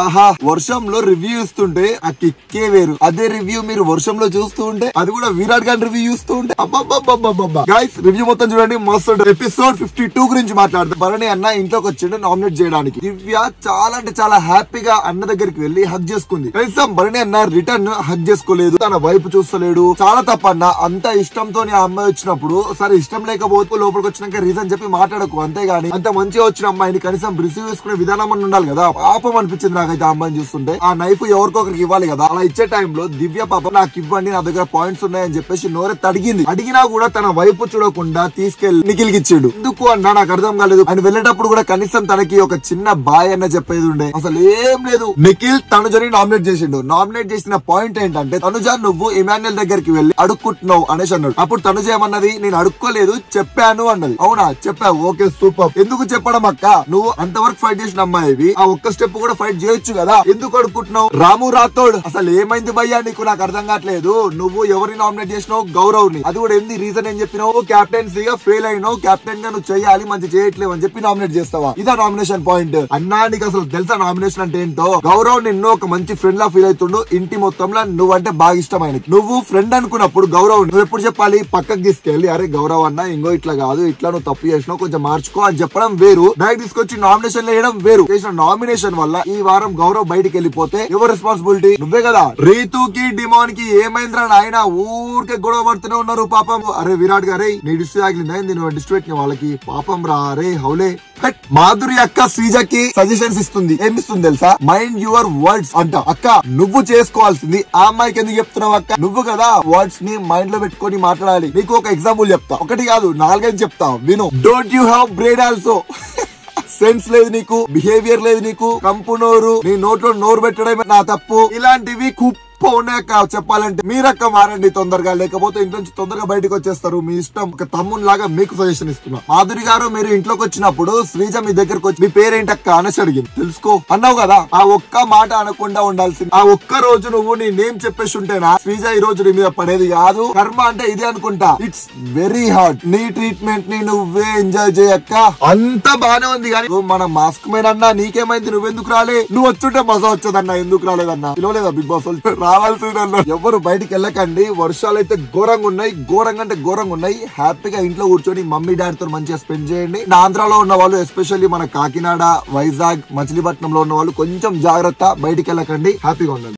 ఆహా వర్షంలో రివ్యూ ఇస్తుంటే ఆ కిక్కే వేరు. అదే రివ్యూ మీరు వర్షంలో చూస్తూ ఉంటే, అది కూడా విరాట్ గారి రివ్యూ చూస్తూ ఉంటే అబ్బా. గైస్ రివ్యూ మొత్తం చూడండి, మస్తు. ఎపిసోడ్ 52 గురించి మాట్లాడుతూ భరణి అన్న ఇంట్లోకి వచ్చిండు నామినేట్ చేయడానికి. దివ్య చాలా అంటే చాలా హ్యాపీగా అన్న దగ్గరికి వెళ్లి హగ్ చేసుకుంది. కనీసం భరణి అన్న రిటర్న్ హగ్ చేసుకోలేదు, తన వైపు చూస్తలేడు. చాలా తప్పన్న. అంత ఇష్టంతో ఆ అమ్మాయి వచ్చినప్పుడు సరే ఇష్టం లేకపోతే లోపలికి వచ్చినాక రీజన్ చెప్పి మాట్లాడకు, అంతేగాని అంత మంచిగా వచ్చిన అమ్మాయిని కనీసం రిసీవ్ చేసుకునే విధానం అని ఉండాలి కదా. పాపం అనిపించింది నాకైతే ఆ అమ్మాయిని చూస్తుంటే. ఆ నైఫ్ ఎవరికొకరికి ఇవ్వాలి కదా, అలా ఇచ్చే టైంలో దివ్య పాపం నాకు ఇవ్వండి, నా దగ్గర పాయింట్స్ ఉన్నాయని చెప్పేసి నోరెత్తి అడిగింది. అడిగినా కూడా తన వైపు చూడకుండా తీసుకెళ్లి నిఖిల్కి ఇచ్చాడు. ఎందుకు అన్నా నాకు అర్థం కాలేదు. ఆయన వెళ్ళేటప్పుడు కూడా కనీసం తనకి ఒక చిన్న బాయ్ అన్న చెప్పేది ఉండే, అసలు ఏం లేదు. నిఖిల్ తనుజని నామినేట్ చేసిండు. నామినేట్ చేసిన పాయింట్ ఏంటంటే, తనుజ నువ్వు ఇమాన్యుయల్ దగ్గరికి వెళ్లి అడుక్కుంటున్నావు అనేసి అన్నాడు. అప్పుడు తనుజ ఏమన్నది, నేను అడుక్కోలేదు చెప్పాను అన్నది. అవునా చెప్పావు, ఓకే సూపర్. ఎందుకు చెప్పడం అక్క, నువ్వు అంతవరకు ఫైట్ చేసిన అమ్మాయివి, ఆ ఒక్క స్టెప్ కూడా ఫైట్ చేయొచ్చు కదా, ఎందుకు అడుక్కుంటున్నావు? రాము రాథోడ్ అసలు ఏమైంది భయ్యా నీకు, నాకు అర్థం కావట్లేదు. నువ్వు ఎవరిని నామినేట్ చేసినావు? గౌరవ్ ని. అది కూడా ఏంది రీజన్ ఏం చెప్పినావు? క్యాప్టెన్సీగా ఫెయిల్ అయినావు, కెప్టెన్ గా నువ్వు చేయాలి, మంచి చేయట్లేవు అని చెప్పి నామినేట్ చేస్తావా? ఇదా నామినేషన్ పాయింట్ అన్నా? నీకు అసలు తెలుసా నామినేషన్ అంటే ఏంటో? గౌరవ్ నిన్ను ఒక మంచి ఫ్రెండ్ లా ఫీల్ అవుతుండు. ఇంటి మొత్తంలో నువ్వంటే బాగా ఇష్టం ఆయనకి. నువ్వు ఫ్రెండ్ అనుకున్నప్పుడు గౌరవ్ నువ్వు ఎప్పుడు చెప్పాలి? పక్కకు తీసుకెళ్లి, అరే గౌరవ్ అన్న ఇంకో ఇట్లా కాదు, ఇట్లా నువ్వు తప్పు చేసినావు, కొంచెం మార్చుకో అని చెప్పడం వేరు. డైరెక్ట్ తీసుకొచ్చి నామినేషన్ వేయడం వేరు. చేసిన నామినేషన్ వల్ల ఈ వారం గౌరవ్ బయటికి వెళ్ళిపోతే ఎవరు రెస్పాన్సిబిలిటీ? నువ్వే కదా. రీతుకి డిమాన్ కి ఏమైందిరా ఆయన ఊరికే గొడవ పడుతూనే ఉన్నారు పాపం. అరే విరాట్ గారే నీ డిస్ట్రీ ఆగిలిందా, నువ్వు డిస్ట్రీ వాళ్ళకి పాపం రా. అరే హౌలే. మాధురి అక్క శ్రీజకి సజెషన్స్ ఇస్తుంది. ఏమిస్తుంది తెలుసా? మైండ్ యువర్ వర్డ్స్ అంట. అక్క నువ్వు చేసుకోవాల్సింది ఆ అమ్మాయికి ఎందుకు చెప్తున్నావు అక్క? నువ్వు కదా వర్డ్స్ ని మైండ్ లో పెట్టుకొని మాట్లాడాలి. నీకు ఒక ఎగ్జాంపుల్ చెప్తా, ఒకటి కాదు 4 చెప్తా విను. Don't you have brain also? Sense లేదు నీకు, బిహేవియర్ లేదు నీకు, కంపు నోరు, నీ నోట్లో నోరు పెట్టడమే నా తప్పు. ఇలాంటివి ఉన్నాయక్క. చెప్పాలంటే మీరక్క మారండి తొందరగా, లేకపోతే ఇంట్లో నుంచి తొందరగా బయటకు వచ్చేస్తారు. మీ ఇష్టం. ఒక తమ్ముని లాగా మీకు సజెషన్ ఇస్తున్నా. మాధురి గారు మీరు ఇంట్లోకి వచ్చినప్పుడు శ్రీజ మీ దగ్గరకు వచ్చి మీ పేరేంటక్క అనేసి అడిగింది. తెలుసుకో అన్నావు కదా, ఆ ఒక్క మాట అనకుండా ఉండాల్సింది. ఆ ఒక్క రోజు నువ్వు నీ నేమ్ చెప్పేసి ఉంటేనా శ్రీజ ఈ రోజు నీ మీద పడేది కాదు. కర్మ అంటే ఇది అనుకుంటా. It's very hard. నీ ట్రీట్మెంట్ ని నువ్వే ఎంజాయ్ చేయక్క. అంత బానే ఉంది కానీ మన మాస్క్ మీద అన్నా నీకేమైంది, నువ్వెందుకు రాలే? నువ్వు వచ్చుంటే మజా వచ్చేదన్నా, ఎందుకు రాలేదన్నా? పిలవలేదా బిగ్ బాస్ రావాల్సిందన్నా? ఎవరు బయటికి వెళ్ళకండి. వర్షాలు అయితే ఘోరంగా ఉన్నాయి, ఘోరంగా అంటే ఘోరంగా ఉన్నాయి. హ్యాపీగా ఇంట్లో కూర్చొని మమ్మీ డాడీతో మంచిగా స్పెండ్ చేయండి. ఆంధ్రాలో ఉన్న వాళ్ళు ఎస్పెషల్లీ మన కాకినాడ, వైజాగ్, మచిలీపట్నంలో ఉన్న వాళ్ళు కొంచెం జాగ్రత్త, బయటికి వెళ్ళకండి, హ్యాపీగా ఉండండి.